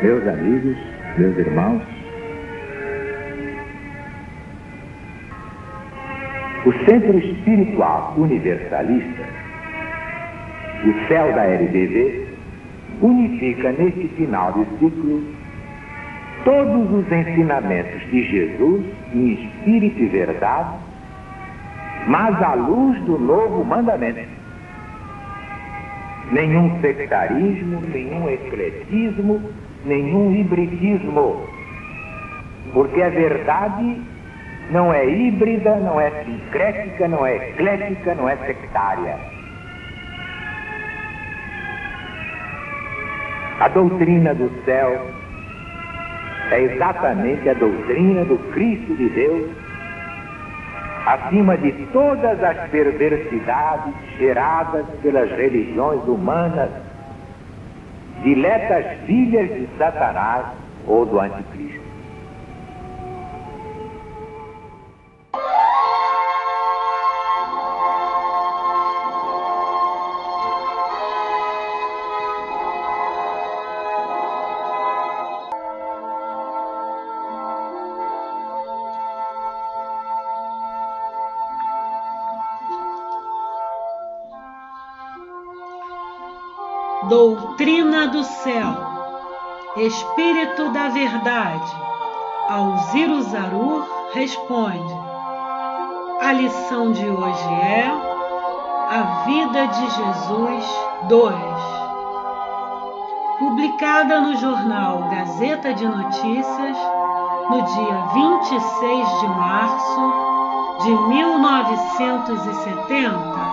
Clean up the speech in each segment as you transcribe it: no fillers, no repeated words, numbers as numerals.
Meus amigos, meus irmãos, o Centro Espiritual Universalista, o céu da LBV, unifica neste final de ciclo todos os ensinamentos de Jesus em espírito e verdade, mas à luz do novo mandamento. Nenhum sectarismo, nenhum ecletismo, nenhum hibridismo, porque a verdade não é híbrida, não é sincrética, não é eclética, não é sectária. A doutrina do céu é exatamente a doutrina do Cristo de Deus, acima de todas as perversidades geradas pelas religiões humanas, diletas filhas de Satanás ou do Anticristo. Doutrina do céu, Espírito da verdade, Alziro Zarur responde. A lição de hoje é A Vida de Jesus 2, publicada no jornal Gazeta de Notícias, no dia 26 de março de 1970.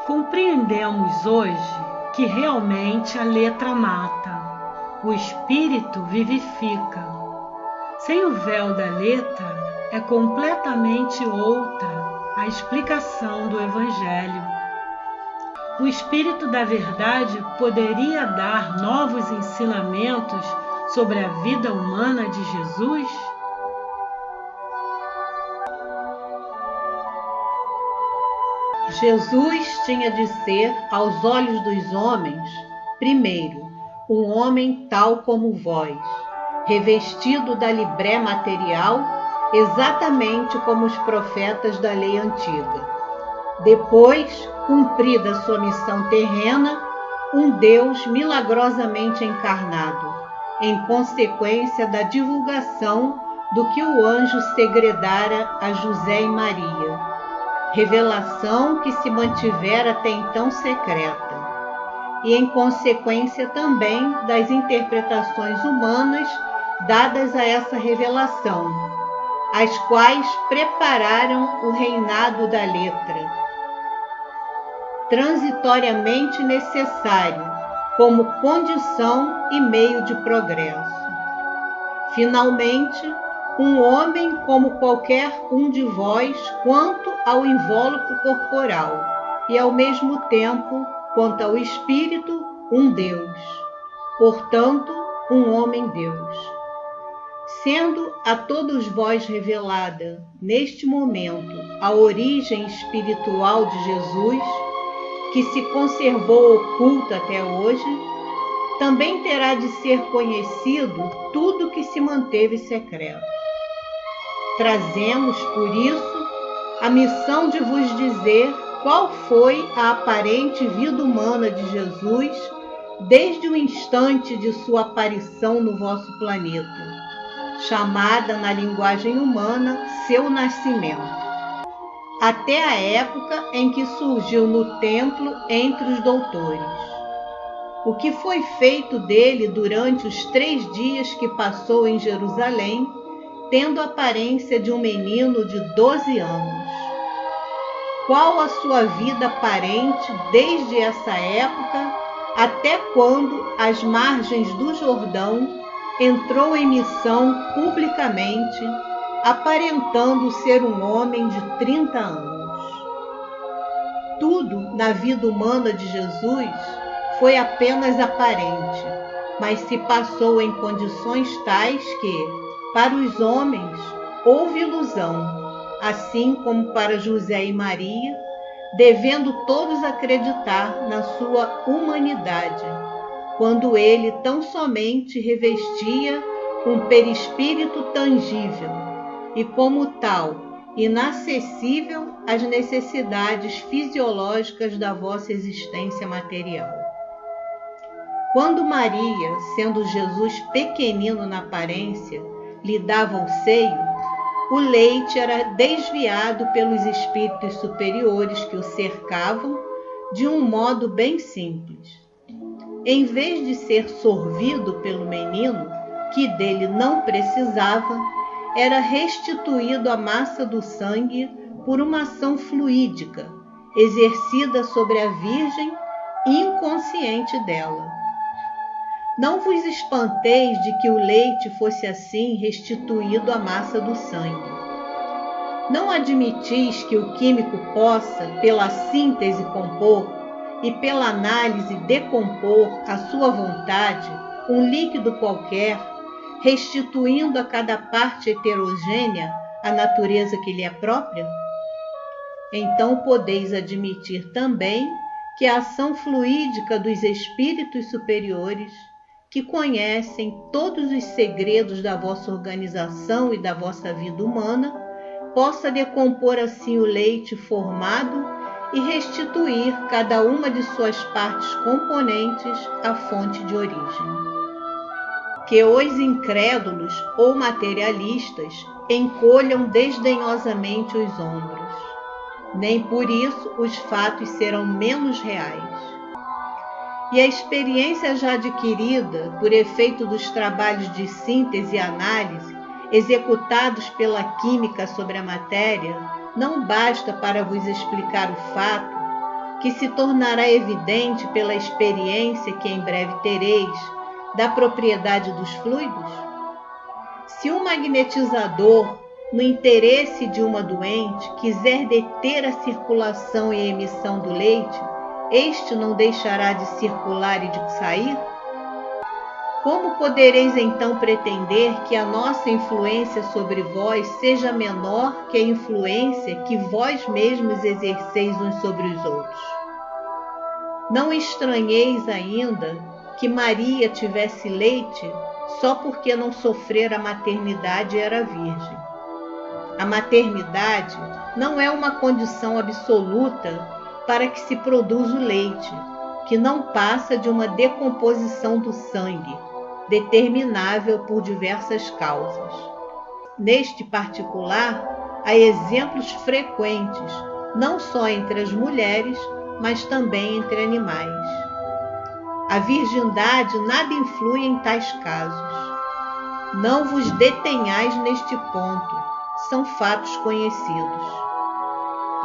Compreendemos hoje que realmente a letra mata, o espírito vivifica. Sem o véu da letra, é completamente outra a explicação do Evangelho. O Espírito da Verdade poderia dar novos ensinamentos sobre a vida humana de Jesus? Jesus tinha de ser, aos olhos dos homens, primeiro, um homem tal como vós, revestido da libré material, exatamente como os profetas da lei antiga. Depois, cumprida sua missão terrena, um Deus milagrosamente encarnado, em consequência da divulgação do que o anjo segredara a José e Maria. Revelação que se mantivera até então secreta, e em consequência também das interpretações humanas dadas a essa revelação, as quais prepararam o reinado da letra, transitoriamente necessário como condição e meio de progresso. Finalmente, um homem como qualquer um de vós quanto ao invólucro corporal, e ao mesmo tempo, quanto ao espírito, um Deus. Portanto, um homem-Deus. Sendo a todos vós revelada, neste momento, a origem espiritual de Jesus, que se conservou oculta até hoje, também terá de ser conhecido tudo que se manteve secreto. Trazemos, por isso, a missão de vos dizer qual foi a aparente vida humana de Jesus desde o instante de sua aparição no vosso planeta, chamada na linguagem humana seu nascimento, até a época em que surgiu no templo entre os doutores. O que foi feito dele durante os 3 dias que passou em Jerusalém, tendo a aparência de um menino de 12 anos. Qual a sua vida aparente desde essa época até quando, às margens do Jordão, entrou em missão publicamente, aparentando ser um homem de 30 anos. Tudo na vida humana de Jesus foi apenas aparente, mas se passou em condições tais que, para os homens, houve ilusão, assim como para José e Maria, devendo todos acreditar na sua humanidade, quando ele tão somente revestia um perispírito tangível e, como tal, inacessível às necessidades fisiológicas da vossa existência material. Quando Maria, sendo Jesus pequenino na aparência, lhe dava o seio, o leite era desviado pelos espíritos superiores que o cercavam de um modo bem simples. Em vez de ser sorvido pelo menino, que dele não precisava, era restituído à massa do sangue por uma ação fluídica, exercida sobre a Virgem inconsciente dela. Não vos espanteis de que o leite fosse assim restituído à massa do sangue. Não admitis que o químico possa, pela síntese, compor e pela análise decompor à sua vontade um líquido qualquer, restituindo a cada parte heterogênea a natureza que lhe é própria? Então podeis admitir também que a ação fluídica dos espíritos superiores, que conhecem todos os segredos da vossa organização e da vossa vida humana, possa decompor assim o leite formado e restituir cada uma de suas partes componentes à fonte de origem. Que os incrédulos ou materialistas encolham desdenhosamente os ombros. Nem por isso os fatos serão menos reais. E a experiência já adquirida por efeito dos trabalhos de síntese e análise executados pela química sobre a matéria não basta para vos explicar o fato, que se tornará evidente pela experiência que em breve tereis, da propriedade dos fluidos? Se um magnetizador, no interesse de uma doente, quiser deter a circulação e a emissão do leite, este não deixará de circular e de sair? Como podereis então pretender que a nossa influência sobre vós seja menor que a influência que vós mesmos exerceis uns sobre os outros? Não estranheis ainda que Maria tivesse leite só porque não sofrera a maternidade e era virgem. A maternidade não é uma condição absoluta para que se produza o leite, que não passa de uma decomposição do sangue, determinável por diversas causas. Neste particular, há exemplos frequentes, não só entre as mulheres, mas também entre animais. A virgindade nada influi em tais casos. Não vos detenhais neste ponto, são fatos conhecidos.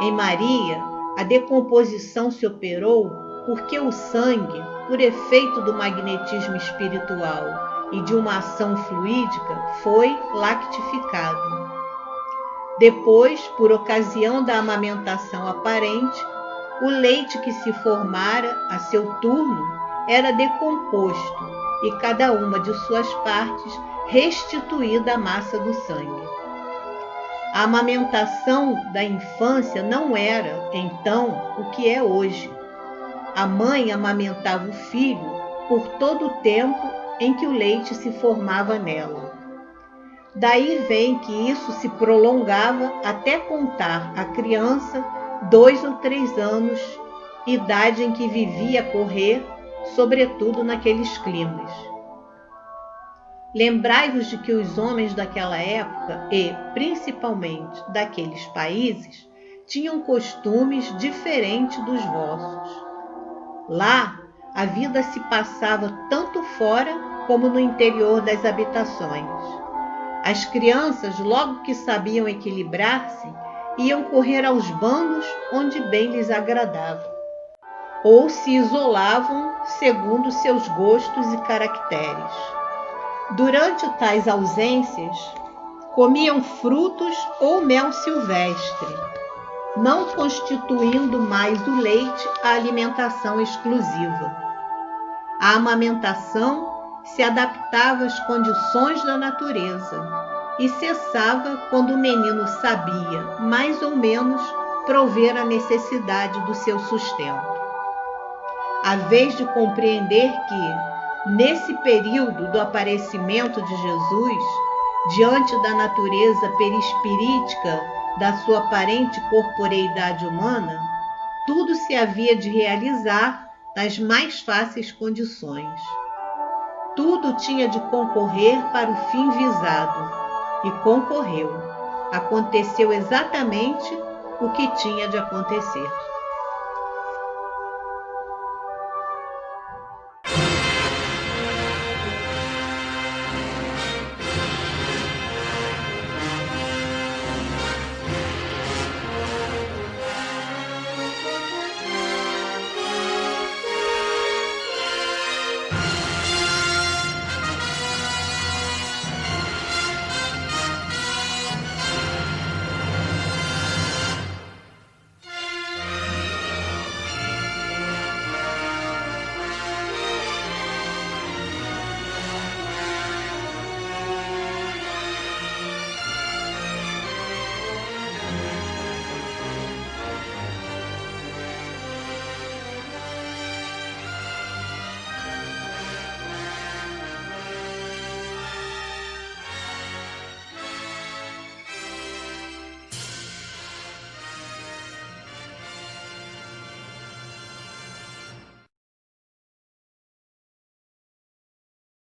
Em Maria, a decomposição se operou porque o sangue, por efeito do magnetismo espiritual e de uma ação fluídica, foi lactificado. Depois, por ocasião da amamentação aparente, o leite que se formara a seu turno era decomposto e cada uma de suas partes restituída à massa do sangue. A amamentação da infância não era, então, o que é hoje. A mãe amamentava o filho por todo o tempo em que o leite se formava nela. Daí vem que isso se prolongava até contar a criança 2 ou 3 anos, idade em que vivia a correr, sobretudo naqueles climas. Lembrai-vos de que os homens daquela época e, principalmente, daqueles países, tinham costumes diferentes dos vossos. Lá, a vida se passava tanto fora como no interior das habitações. As crianças, logo que sabiam equilibrar-se, iam correr aos bandos onde bem lhes agradava, ou se isolavam segundo seus gostos e caracteres. Durante tais ausências, comiam frutos ou mel silvestre, não constituindo mais o leite a alimentação exclusiva. A amamentação se adaptava às condições da natureza e cessava quando o menino sabia, mais ou menos, prover a necessidade do seu sustento. A vez de compreender que, nesse período do aparecimento de Jesus, diante da natureza perispirítica da sua aparente corporeidade humana, tudo se havia de realizar nas mais fáceis condições. Tudo tinha de concorrer para o fim visado, e concorreu. Aconteceu exatamente o que tinha de acontecer.